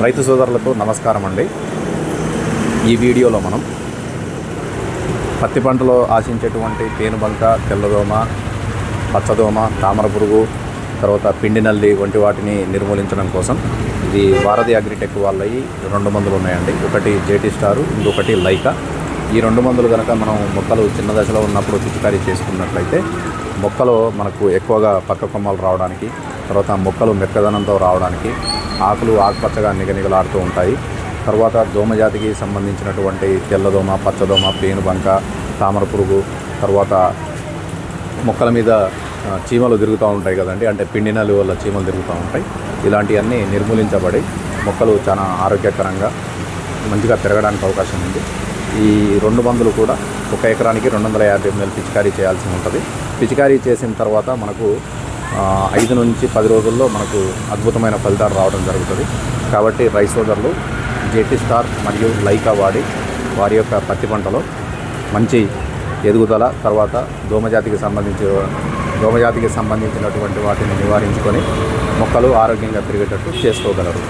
రైతు సోదరులకు నమస్కారం అండి. ఈ వీడియోలో మనం పత్తి పంటలో ఆశించేటువంటి పేనుబంక, తెల్లదోమ, పచ్చదోమ, తామర పురుగు, తర్వాత పిండి నల్లి వంటి వాటిని నిర్మూలించడం కోసం ఇది భారతి అగ్రిటెక్ వాళ్ళవి 2 మందులు ఉన్నాయండి. ఒకటి జేటీ స్టారు, ఇంకొకటి లైకా. ఈ 2 మందులు కనుక మనం మొక్కలు చిన్న దశలో ఉన్నప్పుడు పిచికారీ చేసుకున్నట్లయితే మొక్కలు మనకు ఎక్కువగా పక్క కొమ్మలు రావడానికి, తర్వాత మొక్కలు మెత్తదనంతో రావడానికి, ఆకులు ఆకుపచ్చగా నిగనిగలాడుతూ ఉంటాయి. తర్వాత దోమజాతికి సంబంధించినటువంటి తెల్లదోమ, పచ్చదోమ, పేనుబంక, తామర పురుగు, తర్వాత మొక్కల మీద చీమలు తిరుగుతూ ఉంటాయి కదండి, అంటే పిండి నల్లి వల్ల చీమలు తిరుగుతూ ఉంటాయి. ఇలాంటివన్నీ నిర్మూలించబడి మొక్కలు చాలా ఆరోగ్యకరంగా మంచిగా పెరగడానికి అవకాశం ఉంది. ఈ 2 మందులు కూడా 1 ఎకరానికి 250 ml పిచికారీ చేయాల్సి ఉంటుంది. పిచికారీ చేసిన తర్వాత మనకు 5 నుంచి 10 రోజుల్లో మనకు అద్భుతమైన ఫలితాలు రావడం జరుగుతుంది. కాబట్టి రైతు సోదరులు జేటీ స్టార్ మరియు లైకా వాడి వారి యొక్క పత్తి పంటలో మంచి ఎదుగుదల, తర్వాత దోమజాతికి సంబంధించినటువంటి వాటిని నివారించుకొని మొక్కలు ఆరోగ్యంగా పెరిగేటట్టు చేసుకోగలరు.